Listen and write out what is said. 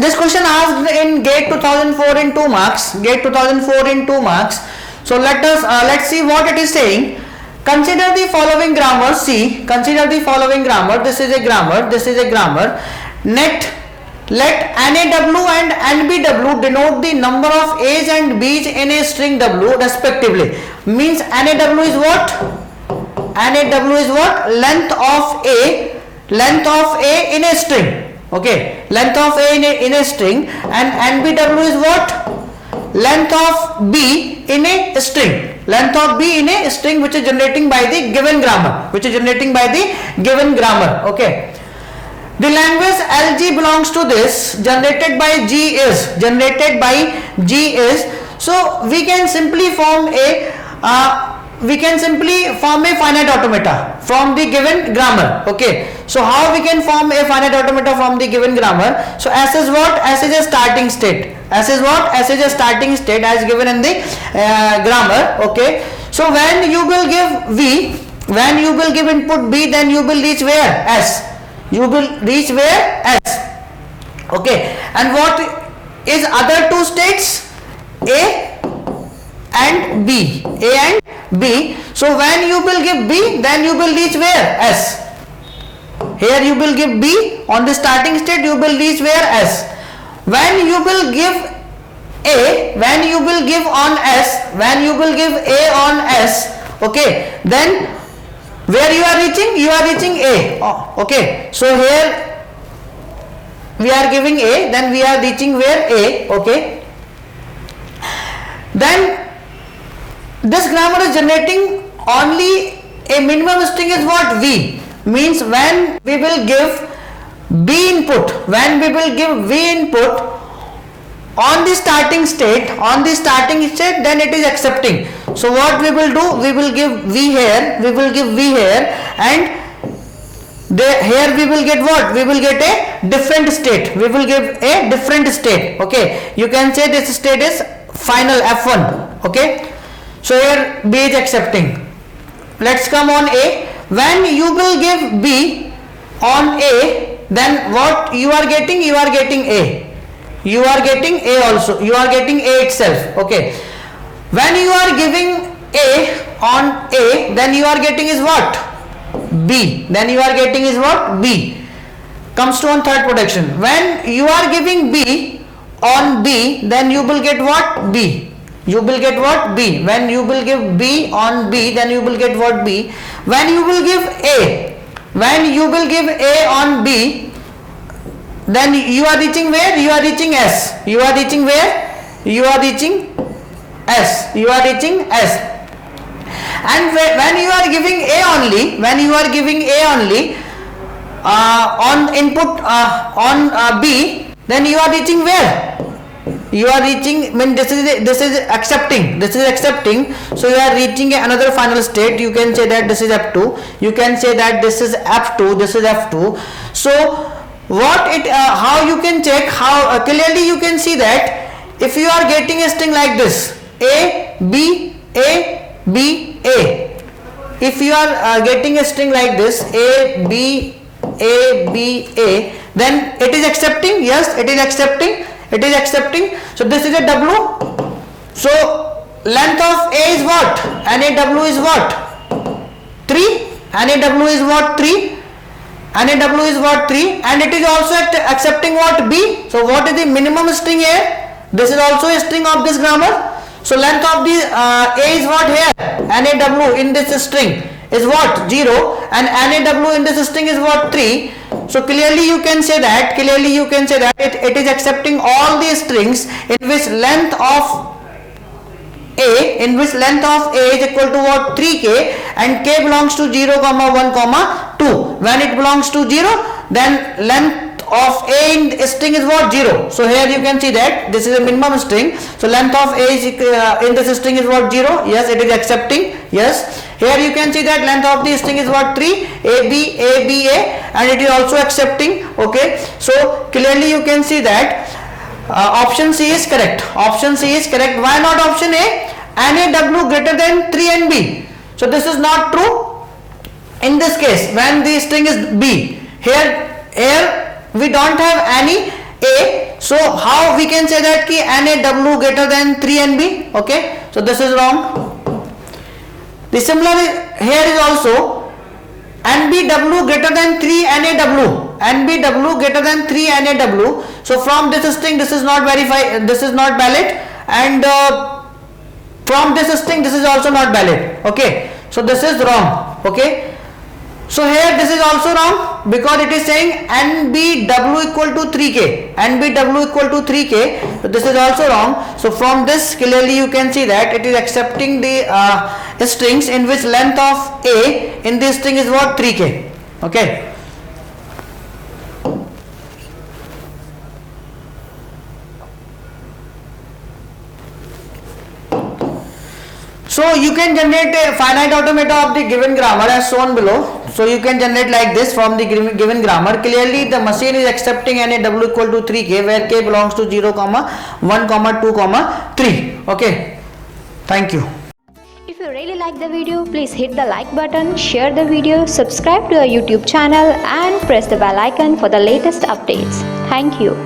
this question asked in GATE 2004 in 2 marks. GATE 2004 in 2 marks. So let's see what it is saying. Consider the following grammar. See, consider the following grammar. This is a grammar. This is a grammar. Let NAW and NBW denote the number of A's and B's in a string W respectively. Means NAW is what? NAW is what? Length of A. Length of A in a string. Okay, length of A in a string, and NBW is what? Length of B in a string. Length of B in a string which is generating by the given grammar. Which is generating by the given grammar. Okay. The language LG belongs to this. Generated by G is. Generated by G is. So we can simply form a finite automata from the given grammar. Okay, so how we can form a finite automata from the given grammar? So S is what? S is a starting state. S is what? S is a starting state as given in the grammar. Okay, so when you will give V, when you will give input B, then you will reach where? S. You will reach where? S. Okay, and what is other two states? A and B. A and B. So when you will give B, then you will reach where? S. Here you will give B on the starting state, you will reach where? S. When you will give A, when you will give on S, when you will give A on S, okay, then where you are reaching? You are reaching A. Oh, okay, so here we are giving A, then we are reaching where? A. Okay, then this grammar is generating only a minimum string is what? V. Means when we will give B input, when we will give V input on the starting state, then it is accepting. So what we will do? We will give V here, we will give V here, and here we will get what? We will get a different state. We will give a different state. Okay, you can say this state is final F1. Okay. So here B is accepting. Let's come on A. When you will give B on A, then what you are getting? You are getting A. You are getting A also. You are getting A itself. Okay. When you are giving A on A, then you are getting is what? B. Then you are getting is what? B. Comes to on third projection. When you are giving B on B, then you will get what? B. You will get what? B. When you will give B on B, then you will get what? B. When you will give A, when you will give A on B, then you are reaching where? You are reaching S. You are reaching where? You are reaching S. You are reaching S. And when you are giving A only, when you are giving A only on input on B, then you are reaching where? You are reaching, this is accepting, so you are reaching another final state. You can say that this is F2, you can say that this is F2, this is F2. So what it how you can check, how clearly you can see that if you are getting a string like this, A B A B A, if you are getting a string like this, A B A, then it is accepting. Yes, it is accepting. It is accepting. So this is a W. So length of A is what? NAW is what? 3. NAW is what? 3. NAW is what? 3. And it is also accepting what? B. So what is the minimum string here? This is also a string of this grammar. So length of the A is what here? NAW in this string is what? 0. And NAW in this string is what? 3. So clearly you can say that, it is accepting all these strings in which length of A, is equal to what? 3k, and k belongs to 0, 1, 2. When it belongs to 0, then length of A in string is what? 0. So here you can see that this is a minimum string. So length of A is in this string is what? 0. Yes, it is accepting. Yes. Here you can see that length of the string is what? 3. A, and it is also accepting. Okay. So clearly you can see that option C is correct. Option C is correct. Why not option A? NAW greater than 3 and B. So this is not true in this case when the string is B. Here we don't have any A. So how we can say that ki NaW greater than 3Nb? Okay, so this is wrong. The similar here is also NbW greater than 3NaW. NbW greater than 3NaW. So from this thing, this is not verified. This is not valid, and from this thing, this is also not valid. Okay, so this is wrong. Okay. So here this is also wrong because it is saying NbW equal to 3K. NbW equal to 3K. So this is also wrong. So from this clearly you can see that it is accepting the strings in which length of A in this string is what? 3K. Okay. So you can generate a finite automata of the given grammar as shown below. So you can generate like this from the given grammar. Clearly the machine is accepting NaW equal to 3K where K belongs to 0, 1, 2, 3. Okay. Thank you. If you really like the video, please hit the like button, share the video, subscribe to our YouTube channel and press the bell icon for the latest updates. Thank you.